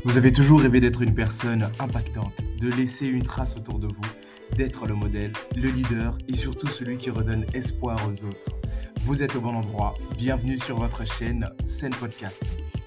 Vous avez toujours rêvé d'être une personne impactante, de laisser une trace autour de vous, d'être le modèle, le leader et surtout celui qui redonne espoir aux autres. Vous êtes au bon endroit, bienvenue sur votre chaîne Scène Podcast.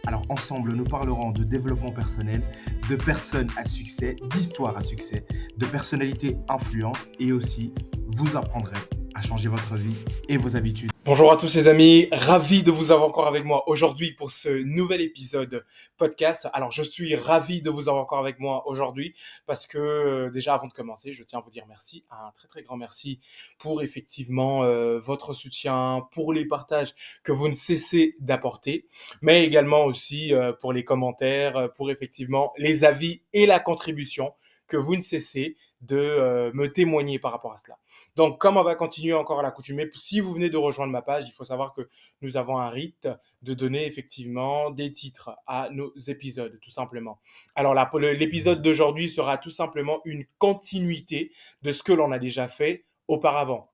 Alors ensemble, nous parlerons de développement personnel, de personnes à succès, d'histoires à succès, de personnalités influentes et aussi vous apprendrez à changer votre vie et vos habitudes. Bonjour à tous les amis, ravi de vous avoir encore avec moi aujourd'hui pour ce nouvel épisode podcast. Alors je suis ravi de vous avoir encore avec moi aujourd'hui parce que déjà avant de commencer, je tiens à vous dire merci, un très très grand merci pour effectivement votre soutien, pour les partages que vous ne cessez d'apporter, mais également aussi pour les commentaires, pour effectivement les avis et la contribution que vous ne cessez de me témoigner par rapport à cela. Donc, comme on va continuer encore à l'accoutumée, si vous venez de rejoindre ma page, il faut savoir que nous avons un rite de donner effectivement des titres à nos épisodes, tout simplement. Alors, l'épisode d'aujourd'hui sera tout simplement une continuité de ce que l'on a déjà fait auparavant.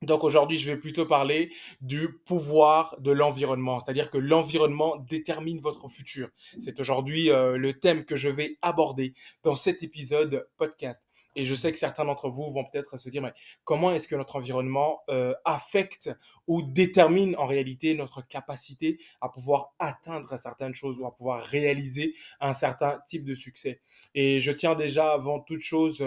Donc aujourd'hui, je vais plutôt parler du pouvoir de l'environnement, c'est-à-dire que l'environnement détermine votre futur. C'est aujourd'hui le thème que je vais aborder dans cet épisode podcast. Et je sais que certains d'entre vous vont peut-être se dire, mais comment est-ce que notre environnement affecte ou détermine en réalité notre capacité à pouvoir atteindre certaines choses ou à pouvoir réaliser un certain type de succès. Et je tiens déjà avant toute chose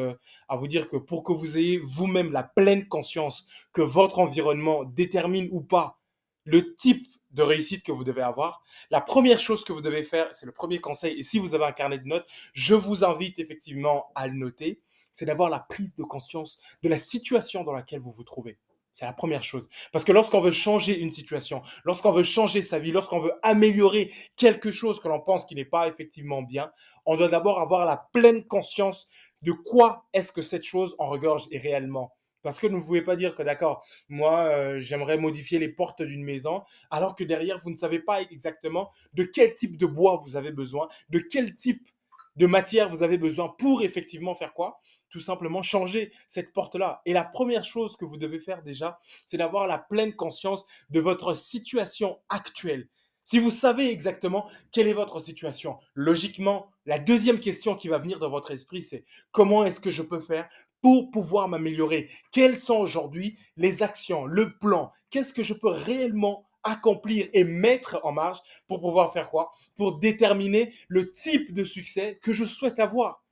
à vous dire que pour que vous ayez vous-même la pleine conscience que votre environnement détermine ou pas le type de réussite que vous devez avoir, la première chose que vous devez faire, c'est le premier conseil, et si vous avez un carnet de notes, je vous invite effectivement à le noter, c'est d'avoir la prise de conscience de la situation dans laquelle vous vous trouvez. C'est la première chose. Parce que lorsqu'on veut changer une situation, lorsqu'on veut changer sa vie, lorsqu'on veut améliorer quelque chose que l'on pense qui n'est pas effectivement bien, on doit d'abord avoir la pleine conscience de quoi est-ce que cette chose en regorge et réellement. Parce que vous ne pouvez pas dire que d'accord, moi j'aimerais modifier les portes d'une maison, alors que derrière vous ne savez pas exactement de quel type de bois vous avez besoin, de quel type de matière vous avez besoin pour effectivement faire quoi? Tout simplement changer cette porte-là. Et la première chose que vous devez faire déjà, c'est d'avoir la pleine conscience de votre situation actuelle. Si vous savez exactement quelle est votre situation, logiquement, la deuxième question qui va venir dans votre esprit, c'est comment est-ce que je peux faire pour pouvoir m'améliorer? Quelles sont aujourd'hui les actions, le plan? Qu'est-ce que je peux réellement accomplir et mettre en marche pour pouvoir faire quoi? Pour déterminer le type de succès que je souhaite avoir.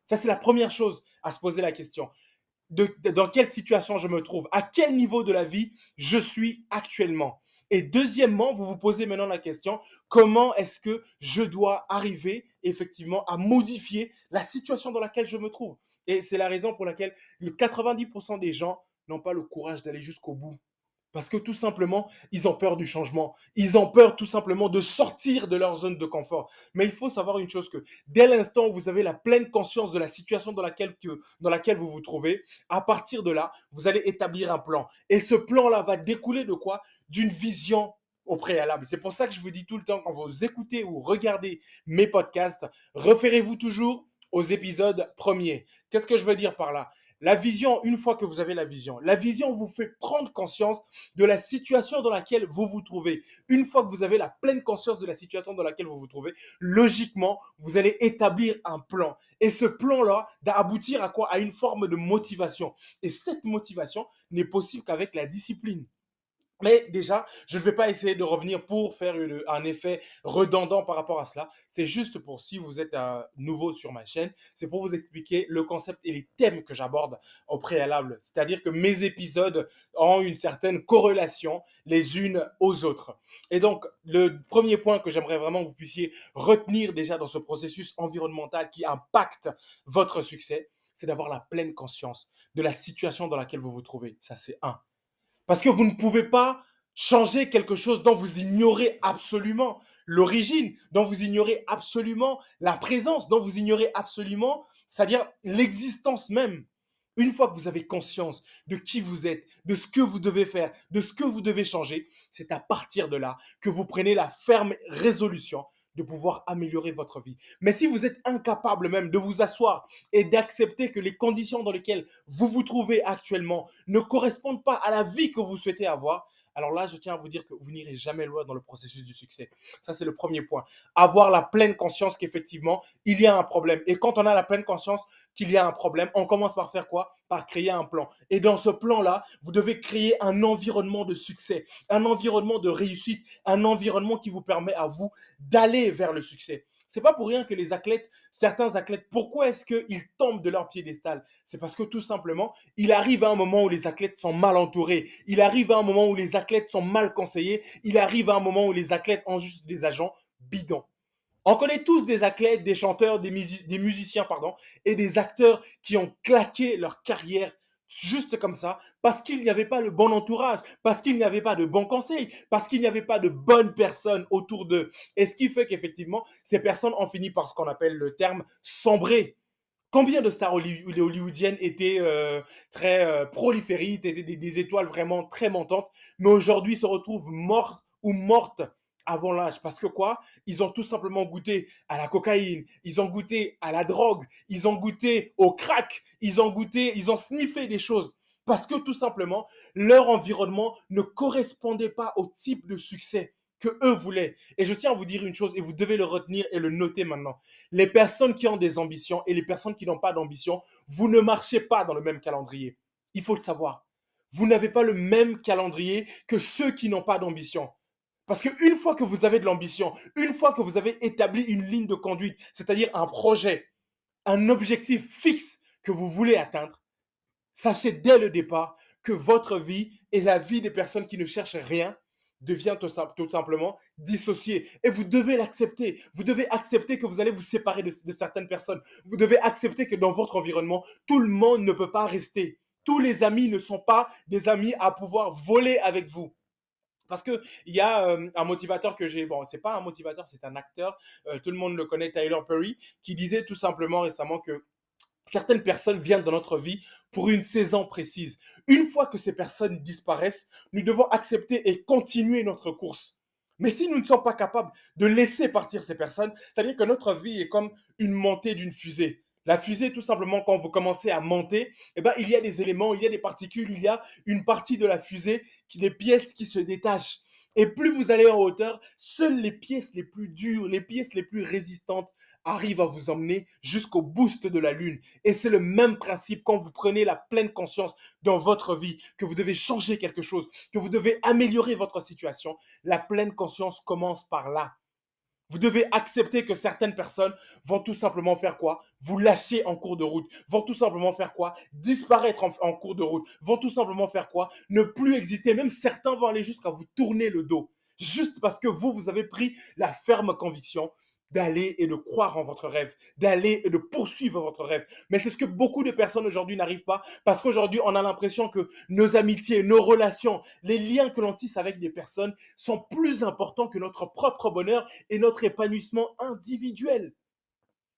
Ça, c'est la première chose à se poser la question. Dans quelle situation je me trouve? À quel niveau de la vie je suis actuellement? Et deuxièmement, vous vous posez maintenant la question, comment est-ce que je dois arriver effectivement à modifier la situation dans laquelle je me trouve? Et c'est la raison pour laquelle le 90% des gens n'ont pas le courage d'aller jusqu'au bout. Parce que tout simplement, ils ont peur du changement. Ils ont peur tout simplement de sortir de leur zone de confort. Mais il faut savoir une chose que dès l'instant où vous avez la pleine conscience de la situation dans laquelle vous vous trouvez, à partir de là, vous allez établir un plan. Et ce plan-là va découler de quoi? D'une vision au préalable. C'est pour ça que je vous dis tout le temps, quand vous écoutez ou regardez mes podcasts, référez-vous toujours aux épisodes premiers. Qu'est-ce que je veux dire par là? La vision, une fois que vous avez la vision vous fait prendre conscience de la situation dans laquelle vous vous trouvez. Une fois que vous avez la pleine conscience de la situation dans laquelle vous vous trouvez, logiquement, vous allez établir un plan. Et ce plan-là d'aboutir à quoi? À une forme de motivation. Et cette motivation n'est possible qu'avec la discipline. Mais déjà, je ne vais pas essayer de revenir pour faire un effet redondant par rapport à cela. C'est juste pour, si vous êtes nouveau sur ma chaîne, c'est pour vous expliquer le concept et les thèmes que j'aborde au préalable. C'est-à-dire que mes épisodes ont une certaine corrélation les unes aux autres. Et donc, le premier point que j'aimerais vraiment que vous puissiez retenir déjà dans ce processus environnemental qui impacte votre succès, c'est d'avoir la pleine conscience de la situation dans laquelle vous vous trouvez. Ça, c'est un. Parce que vous ne pouvez pas changer quelque chose dont vous ignorez absolument l'origine, dont vous ignorez absolument la présence, dont vous ignorez absolument, c'est-à-dire l'existence même. Une fois que vous avez conscience de qui vous êtes, de ce que vous devez faire, de ce que vous devez changer, c'est à partir de là que vous prenez la ferme résolution de pouvoir améliorer votre vie. Mais si vous êtes incapable même de vous asseoir et d'accepter que les conditions dans lesquelles vous vous trouvez actuellement ne correspondent pas à la vie que vous souhaitez avoir, alors là, je tiens à vous dire que vous n'irez jamais loin dans le processus du succès. Ça, c'est le premier point. Avoir la pleine conscience qu'effectivement, il y a un problème. Et quand on a la pleine conscience qu'il y a un problème, on commence par faire quoi? Par créer un plan. Et dans ce plan-là, vous devez créer un environnement de succès, un environnement de réussite, un environnement qui vous permet à vous d'aller vers le succès. C'est pas pour rien que les athlètes, certains athlètes, pourquoi est-ce qu'ils tombent de leur piédestal? C'est parce que tout simplement, il arrive à un moment où les athlètes sont mal entourés. Il arrive à un moment où les athlètes sont mal conseillés. Il arrive à un moment où les athlètes ont juste des agents bidons. On connaît tous des athlètes, des chanteurs, des musiciens, pardon, et des acteurs qui ont claqué leur carrière juste comme ça, parce qu'il n'y avait pas le bon entourage, parce qu'il n'y avait pas de bons conseils, parce qu'il n'y avait pas de bonnes personnes autour d'eux. Et ce qui fait qu'effectivement, ces personnes ont fini par ce qu'on appelle le terme sombrer. Combien de stars hollywoodiennes étaient très proliférées, étaient des étoiles vraiment très montantes, mais aujourd'hui se retrouvent mortes ou mortes avant l'âge. Parce que quoi? Ils ont tout simplement goûté à la cocaïne, ils ont goûté à la drogue, ils ont goûté au crack, ils ont sniffé des choses. Parce que tout simplement, leur environnement ne correspondait pas au type de succès que eux voulaient. Et je tiens à vous dire une chose, et vous devez le retenir et le noter maintenant. Les personnes qui ont des ambitions et les personnes qui n'ont pas d'ambition, vous ne marchez pas dans le même calendrier. Il faut le savoir. Vous n'avez pas le même calendrier que ceux qui n'ont pas d'ambition. Parce qu'une fois que vous avez de l'ambition, une fois que vous avez établi une ligne de conduite, c'est-à-dire un projet, un objectif fixe que vous voulez atteindre, sachez dès le départ que votre vie et la vie des personnes qui ne cherchent rien devient tout simplement dissociée. Et vous devez l'accepter. Vous devez accepter que vous allez vous séparer de certaines personnes. Vous devez accepter que dans votre environnement, tout le monde ne peut pas rester. Tous les amis ne sont pas des amis à pouvoir voler avec vous. Parce qu'il y a un motivateur que j'ai, bon, c'est pas un motivateur, c'est un acteur, tout le monde le connaît, Tyler Perry, qui disait tout simplement récemment que certaines personnes viennent dans notre vie pour une saison précise. Une fois que ces personnes disparaissent, nous devons accepter et continuer notre course. Mais si nous ne sommes pas capables de laisser partir ces personnes, c'est-à-dire que notre vie est comme une montée d'une fusée. La fusée, tout simplement, quand vous commencez à monter, eh ben, il y a des éléments, il y a des particules, il y a une partie de la fusée, des pièces qui se détachent. Et plus vous allez en hauteur, seules les pièces les plus dures, les pièces les plus résistantes arrivent à vous emmener jusqu'au boost de la Lune. Et c'est le même principe quand vous prenez la pleine conscience dans votre vie, que vous devez changer quelque chose, que vous devez améliorer votre situation. La pleine conscience commence par là. Vous devez accepter que certaines personnes vont tout simplement faire quoi? Vous lâcher en cours de route. Vont tout simplement faire quoi? Disparaître en cours de route. Vont tout simplement faire quoi? Ne plus exister. Même certains vont aller jusqu'à vous tourner le dos. Juste parce que vous avez pris la ferme conviction d'aller et de croire en votre rêve, d'aller et de poursuivre votre rêve. Mais c'est ce que beaucoup de personnes aujourd'hui n'arrivent pas, parce qu'aujourd'hui, on a l'impression que nos amitiés, nos relations, les liens que l'on tisse avec des personnes sont plus importants que notre propre bonheur et notre épanouissement individuel.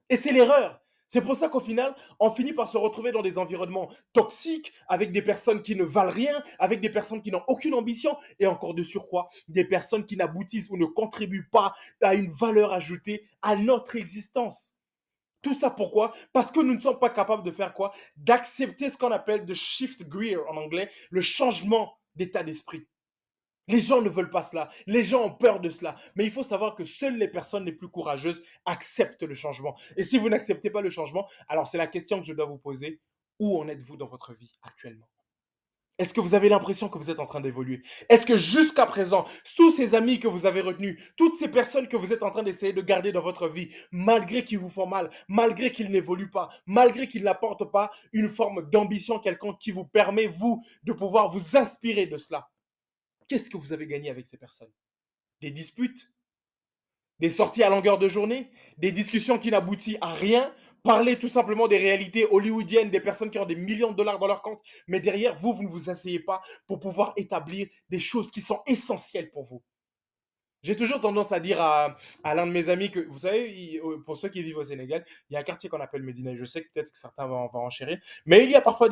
Et c'est l'erreur. C'est pour ça qu'au final, on finit par se retrouver dans des environnements toxiques, avec des personnes qui ne valent rien, avec des personnes qui n'ont aucune ambition, et encore de surcroît, des personnes qui n'aboutissent ou ne contribuent pas à une valeur ajoutée à notre existence. Tout ça pourquoi? Parce que nous ne sommes pas capables de faire quoi? D'accepter ce qu'on appelle de shift gear en anglais, le changement d'état d'esprit. Les gens ne veulent pas cela. Les gens ont peur de cela. Mais il faut savoir que seules les personnes les plus courageuses acceptent le changement. Et si vous n'acceptez pas le changement, alors c'est la question que je dois vous poser. Où en êtes-vous dans votre vie actuellement? Est-ce que vous avez l'impression que vous êtes en train d'évoluer? Est-ce que jusqu'à présent, tous ces amis que vous avez retenus, toutes ces personnes que vous êtes en train d'essayer de garder dans votre vie, malgré qu'ils vous font mal, malgré qu'ils n'évoluent pas, malgré qu'ils n'apportent pas une forme d'ambition quelconque qui vous permet, vous, de pouvoir vous inspirer de cela, qu'est-ce que vous avez gagné avec ces personnes? Des disputes? Des sorties à longueur de journée? Des discussions qui n'aboutissent à rien? Parler tout simplement des réalités hollywoodiennes, des personnes qui ont des millions de dollars dans leur compte, mais derrière, vous ne vous asseyez pas pour pouvoir établir des choses qui sont essentielles pour vous. J'ai toujours tendance à dire à l'un de mes amis que, vous savez, pour ceux qui vivent au Sénégal, il y a un quartier qu'on appelle Médina. Je sais que peut-être que certains vont en chérir, mais il y a parfois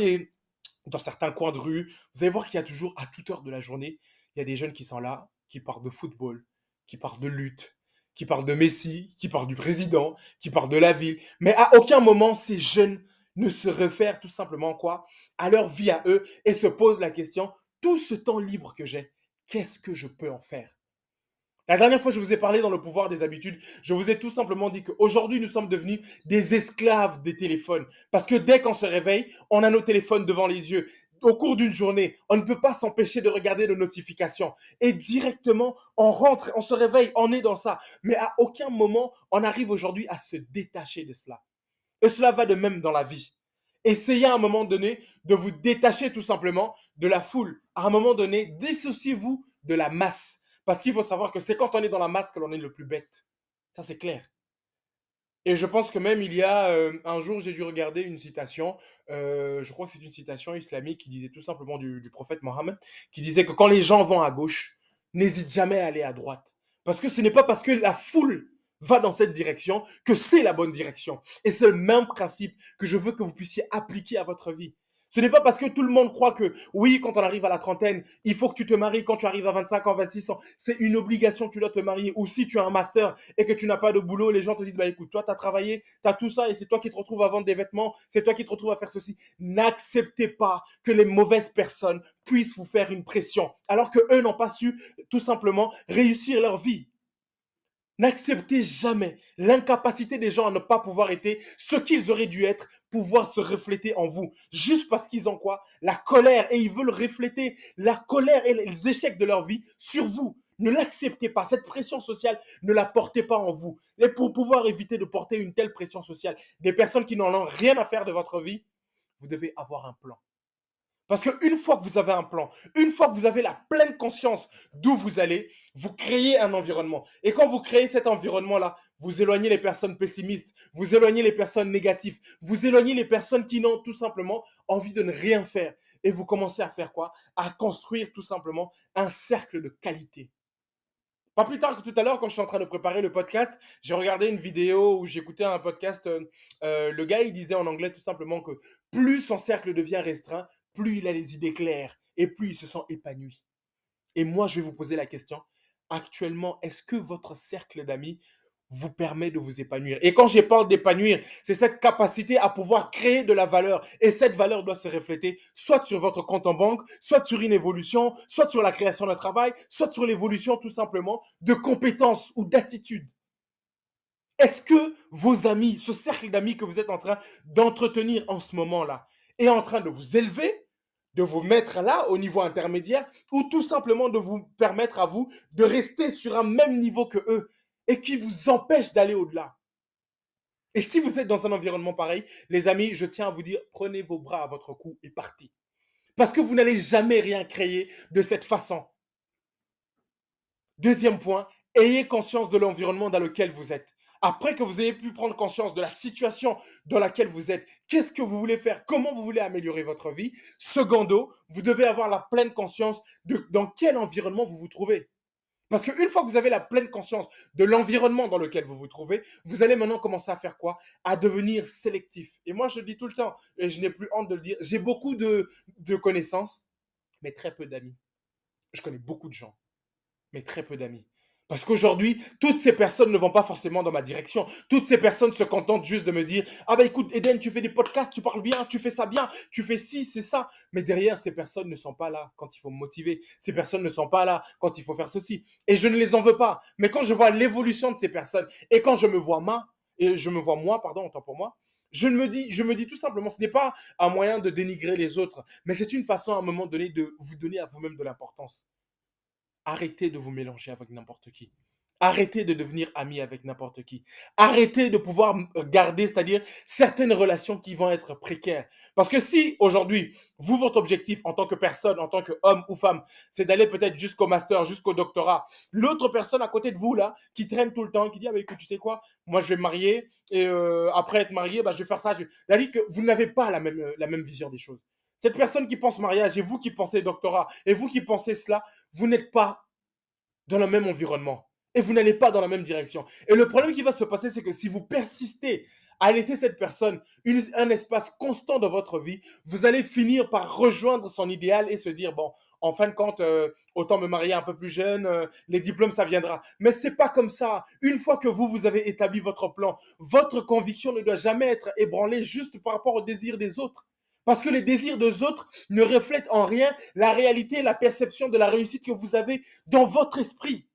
dans certains coins de rue, vous allez voir qu'il y a toujours, à toute heure de la journée, il y a des jeunes qui sont là, qui parlent de football, qui parlent de lutte, qui parlent de Messi, qui parlent du président, qui parlent de la ville. Mais à aucun moment, ces jeunes ne se réfèrent tout simplement quoi? À leur vie à eux et se posent la question, tout ce temps libre que j'ai, qu'est-ce que je peux en faire? La dernière fois, je vous ai parlé dans le pouvoir des habitudes. Je vous ai tout simplement dit qu'aujourd'hui, nous sommes devenus des esclaves des téléphones. Parce que dès qu'on se réveille, on a nos téléphones devant les yeux. Au cours d'une journée, on ne peut pas s'empêcher de regarder nos notifications. Et directement, on rentre, on se réveille, on est dans ça. Mais à aucun moment, on arrive aujourd'hui à se détacher de cela. Et cela va de même dans la vie. Essayez à un moment donné de vous détacher tout simplement de la foule. À un moment donné, dissociez-vous de la masse. Parce qu'il faut savoir que c'est quand on est dans la masse que l'on est le plus bête. Ça, c'est clair. Et je pense que même il y a un jour, j'ai dû regarder une citation, je crois que c'est une citation islamique qui disait tout simplement du prophète Mohammed, qui disait que quand les gens vont à gauche, n'hésite jamais à aller à droite. Parce que ce n'est pas parce que la foule va dans cette direction que c'est la bonne direction. Et c'est le même principe que je veux que vous puissiez appliquer à votre vie. Ce n'est pas parce que tout le monde croit que oui, quand on arrive à la trentaine, il faut que tu te maries quand tu arrives à 25 ans, 26 ans. C'est une obligation, tu dois te marier. Ou si tu as un master et que tu n'as pas de boulot, les gens te disent, bah écoute, toi, tu as travaillé, tu as tout ça et c'est toi qui te retrouves à vendre des vêtements, c'est toi qui te retrouves à faire ceci. N'acceptez pas que les mauvaises personnes puissent vous faire une pression alors qu'eux n'ont pas su tout simplement réussir leur vie. N'acceptez jamais l'incapacité des gens à ne pas pouvoir être ce qu'ils auraient dû être, pouvoir se refléter en vous. Juste parce qu'ils ont quoi? La colère et ils veulent refléter la colère et les échecs de leur vie sur vous. Ne l'acceptez pas. Cette pression sociale, ne la portez pas en vous. Et pour pouvoir éviter de porter une telle pression sociale, des personnes qui n'en ont rien à faire de votre vie, vous devez avoir un plan. Parce qu'une fois que vous avez un plan, une fois que vous avez la pleine conscience d'où vous allez, vous créez un environnement. Et quand vous créez cet environnement-là, vous éloignez les personnes pessimistes, vous éloignez les personnes négatives, vous éloignez les personnes qui n'ont tout simplement envie de ne rien faire. Et vous commencez à faire quoi? À construire tout simplement un cercle de qualité. Pas plus tard que tout à l'heure, quand je suis en train de préparer le podcast, j'ai regardé une vidéo où j'écoutais un podcast. Le gars, il disait en anglais tout simplement que plus son cercle devient restreint, plus il a les idées claires et plus il se sent épanoui. Et moi, je vais vous poser la question. Actuellement, est-ce que votre cercle d'amis vous permet de vous épanouir? Et quand je parle d'épanouir, c'est cette capacité à pouvoir créer de la valeur. Et cette valeur doit se refléter soit sur votre compte en banque, soit sur une évolution, soit sur la création d'un travail, soit sur l'évolution tout simplement de compétences ou d'attitudes. Est-ce que vos amis, ce cercle d'amis que vous êtes en train d'entretenir en ce moment-là, est en train de vous élever, de vous mettre là au niveau intermédiaire, ou tout simplement de vous permettre à vous de rester sur un même niveau que eux et qui vous empêche d'aller au-delà? Et si vous êtes dans un environnement pareil, les amis, je tiens à vous dire, prenez vos bras à votre cou et partez. Parce que vous n'allez jamais rien créer de cette façon. Deuxième point, ayez conscience de l'environnement dans lequel vous êtes. Après que vous ayez pu prendre conscience de la situation dans laquelle vous êtes, qu'est-ce que vous voulez faire? Comment vous voulez améliorer votre vie? Secondo, vous devez avoir la pleine conscience de dans quel environnement vous vous trouvez. Parce qu'une fois que vous avez la pleine conscience de l'environnement dans lequel vous vous trouvez, vous allez maintenant commencer à faire quoi? À devenir sélectif. Et moi, je le dis tout le temps, et je n'ai plus honte de le dire, j'ai beaucoup de connaissances, mais très peu d'amis. Je connais beaucoup de gens, mais très peu d'amis. Parce qu'aujourd'hui, toutes ces personnes ne vont pas forcément dans ma direction. Toutes ces personnes se contentent juste de me dire, ah bah écoute, Eden, tu fais des podcasts, tu parles bien, tu fais ça bien, tu fais ci, c'est ça. Mais derrière, ces personnes ne sont pas là quand il faut me motiver. Ces personnes ne sont pas là quand il faut faire ceci. Et je ne les en veux pas. Mais quand je vois l'évolution de ces personnes et quand je me vois moi, pardon, autant pour moi, je me dis tout simplement, ce n'est pas un moyen de dénigrer les autres, mais c'est une façon à un moment donné de vous donner à vous-même de l'importance. Arrêtez de vous mélanger avec n'importe qui. Arrêtez de devenir ami avec n'importe qui. Arrêtez de pouvoir garder, c'est-à-dire certaines relations qui vont être précaires. Parce que si aujourd'hui, vous, votre objectif en tant que personne, en tant qu'homme ou femme, c'est d'aller peut-être jusqu'au master, jusqu'au doctorat, l'autre personne à côté de vous, là, qui traîne tout le temps, qui dit, ah bah, écoute, tu sais quoi, moi je vais me marier, et après être marié, bah, je vais faire ça. C'est-à-dire que vous n'avez pas la même vision des choses. Cette personne qui pense mariage et vous qui pensez doctorat et vous qui pensez cela, vous n'êtes pas dans le même environnement et vous n'allez pas dans la même direction. Et le problème qui va se passer, c'est que si vous persistez à laisser cette personne un espace constant dans votre vie, vous allez finir par rejoindre son idéal et se dire, bon, en fin de compte, autant me marier un peu plus jeune, les diplômes, ça viendra. Mais c'est pas comme ça. Une fois que vous avez établi votre plan, votre conviction ne doit jamais être ébranlée juste par rapport au désir des autres. Parce que les désirs des autres ne reflètent en rien la réalité, la perception de la réussite que vous avez dans votre esprit.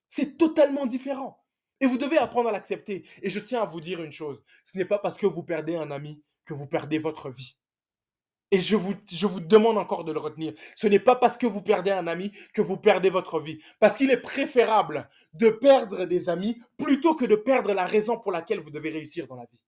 C'est totalement différent. Et vous devez apprendre à l'accepter. Et je tiens à vous dire une chose, ce n'est pas parce que vous perdez un ami que vous perdez votre vie. Et je vous demande encore de le retenir. Ce n'est pas parce que vous perdez un ami que vous perdez votre vie. Parce qu'il est préférable de perdre des amis plutôt que de perdre la raison pour laquelle vous devez réussir dans la vie.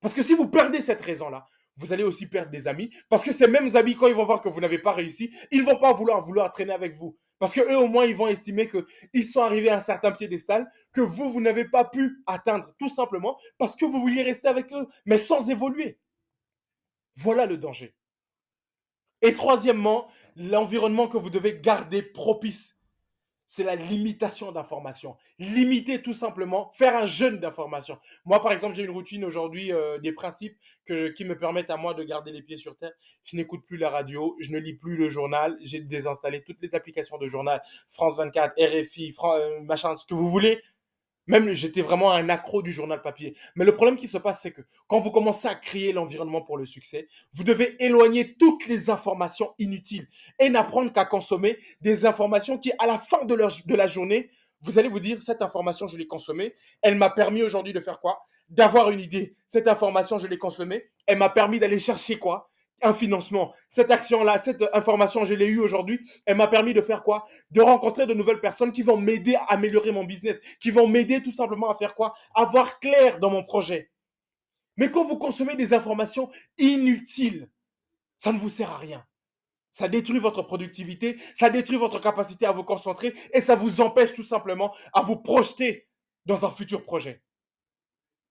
Parce que si vous perdez cette raison-là, vous allez aussi perdre des amis. Parce que ces mêmes amis, quand ils vont voir que vous n'avez pas réussi, ils ne vont pas vouloir traîner avec vous. Parce qu'eux, au moins, ils vont estimer qu'ils sont arrivés à un certain piédestal que vous n'avez pas pu atteindre, tout simplement parce que vous vouliez rester avec eux, mais sans évoluer. Voilà le danger. Et troisièmement, l'environnement que vous devez garder propice, c'est la limitation d'informations. Limiter tout simplement, faire un jeûne d'informations. Moi, par exemple, j'ai une routine aujourd'hui, des principes qui me permettent à moi de garder les pieds sur terre. Je n'écoute plus la radio, je ne lis plus le journal, j'ai désinstallé toutes les applications de journal, France 24, RFI, machin, ce que vous voulez. Même, j'étais vraiment un accro du journal papier. Mais le problème qui se passe, c'est que quand vous commencez à créer l'environnement pour le succès, vous devez éloigner toutes les informations inutiles et n'apprendre qu'à consommer des informations qui, à la fin de la journée, vous allez vous dire, cette information, je l'ai consommée. Elle m'a permis aujourd'hui de faire quoi? D'avoir une idée. Cette information, je l'ai consommée. Elle m'a permis d'aller chercher quoi? Un financement. Cette action-là, cette information, je l'ai eue aujourd'hui. Elle m'a permis de faire quoi? De rencontrer de nouvelles personnes qui vont m'aider à améliorer mon business, qui vont m'aider tout simplement à faire quoi? À voir clair dans mon projet. Mais quand vous consommez des informations inutiles, ça ne vous sert à rien. Ça détruit votre productivité, ça détruit votre capacité à vous concentrer et ça vous empêche tout simplement à vous projeter dans un futur projet.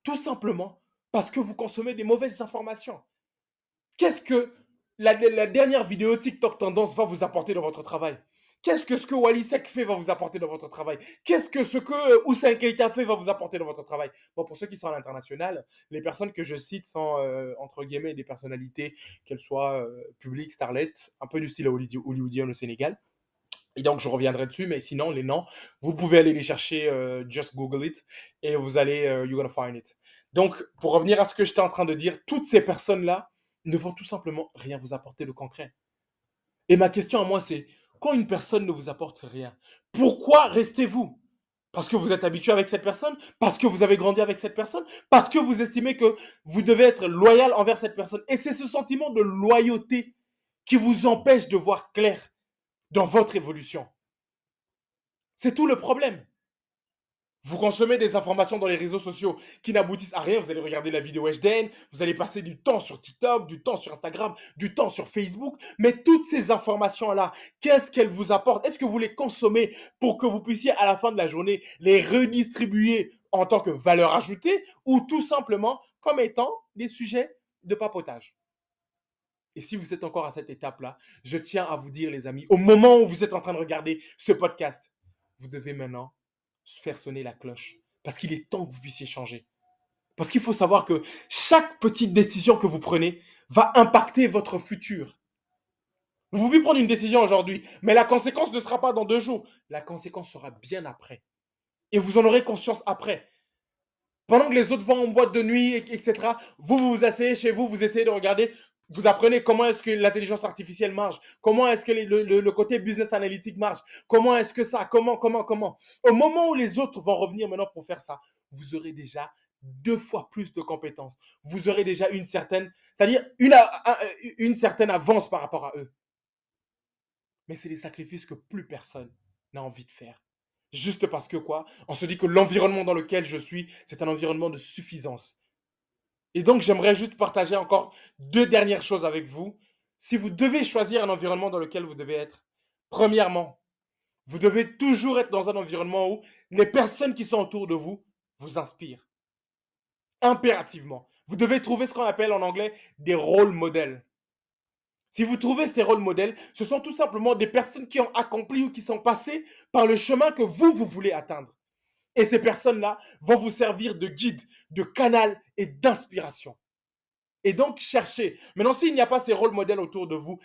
Tout simplement parce que vous consommez des mauvaises informations. Qu'est-ce que la dernière vidéo TikTok tendance va vous apporter dans votre travail? Qu'est-ce que ce que Wally Seck fait va vous apporter dans votre travail? Qu'est-ce que ce que Hussein Keita fait va vous apporter dans votre travail? Bon, pour ceux qui sont à l'international, les personnes que je cite sont, entre guillemets, des personnalités, qu'elles soient publiques, starlettes, un peu du style hollywoodien au Sénégal. Et donc, je reviendrai dessus, mais sinon, les noms, vous pouvez aller les chercher, just Google it, et vous allez, you're gonna find it. Donc, pour revenir à ce que j'étais en train de dire, toutes ces personnes-là ne vont tout simplement rien vous apporter de concret. Et ma question à moi, c'est, quand une personne ne vous apporte rien, pourquoi restez-vous? Parce que vous êtes habitué avec cette personne? Parce que vous avez grandi avec cette personne? Parce que vous estimez que vous devez être loyal envers cette personne? Et c'est ce sentiment de loyauté qui vous empêche de voir clair dans votre évolution. C'est tout le problème. Vous consommez des informations dans les réseaux sociaux qui n'aboutissent à rien. Vous allez regarder la vidéo HDN, vous allez passer du temps sur TikTok, du temps sur Instagram, du temps sur Facebook. Mais toutes ces informations-là, qu'est-ce qu'elles vous apportent? Est-ce que vous les consommez pour que vous puissiez à la fin de la journée les redistribuer en tant que valeur ajoutée ou tout simplement comme étant des sujets de papotage? Et si vous êtes encore à cette étape-là, je tiens à vous dire, les amis, au moment où vous êtes en train de regarder ce podcast, vous devez maintenant faire sonner la cloche. Parce qu'il est temps que vous puissiez changer. Parce qu'il faut savoir que chaque petite décision que vous prenez va impacter votre futur. Vous pouvez prendre une décision aujourd'hui, mais la conséquence ne sera pas dans 2 jours. La conséquence sera bien après. Et vous en aurez conscience après. Pendant que les autres vont en boîte de nuit, etc., vous vous asseyez chez vous, vous essayez de regarder, vous apprenez comment est-ce que l'intelligence artificielle marche, comment est-ce que le côté business analytique marche, comment est-ce que ça, comment. Au moment où les autres vont revenir maintenant pour faire ça, vous aurez déjà 2 fois plus de compétences. Vous aurez déjà une certaine, c'est-à-dire une certaine avance par rapport à eux. Mais c'est des sacrifices que plus personne n'a envie de faire. Juste parce que quoi? On se dit que l'environnement dans lequel je suis, c'est un environnement de suffisance. Et donc, j'aimerais juste partager encore 2 dernières choses avec vous. Si vous devez choisir un environnement dans lequel vous devez être, premièrement, vous devez toujours être dans un environnement où les personnes qui sont autour de vous vous inspirent. Impérativement. Vous devez trouver ce qu'on appelle en anglais des rôles modèles. Si vous trouvez ces rôles modèles, ce sont tout simplement des personnes qui ont accompli ou qui sont passées par le chemin que vous voulez atteindre. Et ces personnes-là vont vous servir de guide, de canal et d'inspiration. Et donc, cherchez. Maintenant, s'il n'y a pas ces rôles modèles autour de vous,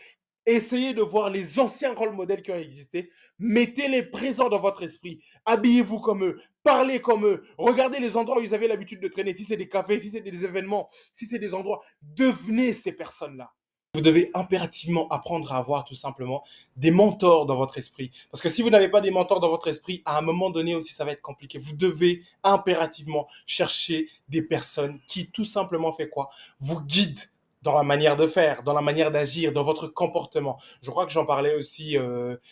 Essayez de voir les anciens rôles modèles qui ont existé. Mettez-les présents dans votre esprit. Habillez-vous comme eux. Parlez comme eux. Regardez les endroits où ils avaient l'habitude de traîner. Si c'est des cafés, si c'est des événements, si c'est des endroits, devenez ces personnes-là. Vous devez impérativement apprendre à avoir tout simplement des mentors dans votre esprit. Parce que si vous n'avez pas des mentors dans votre esprit, à un moment donné aussi, ça va être compliqué. Vous devez impérativement chercher des personnes qui tout simplement fait quoi? Vous guident dans la manière de faire, dans la manière d'agir, dans votre comportement. Je crois que j'en parlais aussi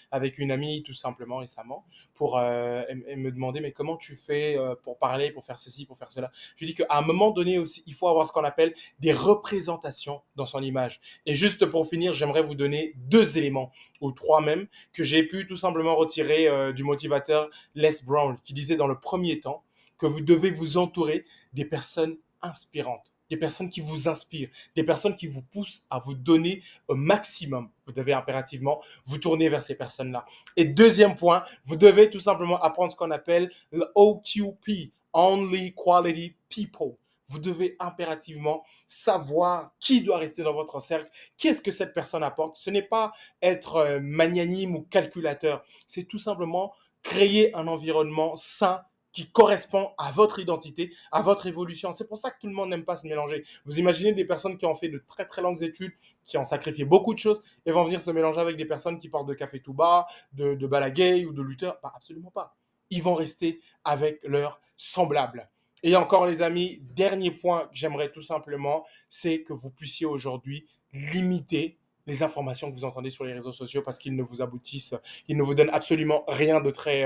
avec une amie tout simplement récemment pour elle me demander mais comment tu fais pour parler, pour faire ceci, pour faire cela. Je lui dis qu'à un moment donné aussi, il faut avoir ce qu'on appelle des représentations dans son image. Et juste pour finir, j'aimerais vous donner 2 éléments, ou 3 même, que j'ai pu tout simplement retirer du motivateur Les Brown, qui disait dans le premier temps que vous devez vous entourer des personnes inspirantes, des personnes qui vous inspirent, des personnes qui vous poussent à vous donner au maximum. Vous devez impérativement vous tourner vers ces personnes-là. Et deuxième point, vous devez tout simplement apprendre ce qu'on appelle le OQP, Only Quality People. Vous devez impérativement savoir qui doit rester dans votre cercle, qu'est-ce que cette personne apporte. Ce n'est pas être magnanime ou calculateur, c'est tout simplement créer un environnement sain qui correspond à votre identité, à votre évolution. C'est pour ça que tout le monde n'aime pas se mélanger. Vous imaginez des personnes qui ont fait de très très longues études, qui ont sacrifié beaucoup de choses et vont venir se mélanger avec des personnes qui portent de Café Touba, de Balaguer ou de Luther? Bah, absolument pas. Ils vont rester avec leurs semblables. Et encore les amis, dernier point que j'aimerais tout simplement, c'est que vous puissiez aujourd'hui limiter les informations que vous entendez sur les réseaux sociaux parce qu'ils ne vous aboutissent, ils ne vous donnent absolument rien de très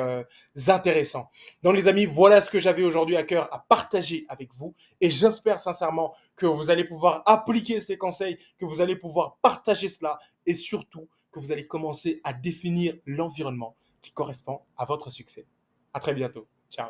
intéressant. Donc les amis, voilà ce que j'avais aujourd'hui à cœur à partager avec vous et j'espère sincèrement que vous allez pouvoir appliquer ces conseils, que vous allez pouvoir partager cela et surtout que vous allez commencer à définir l'environnement qui correspond à votre succès. À très bientôt. Ciao.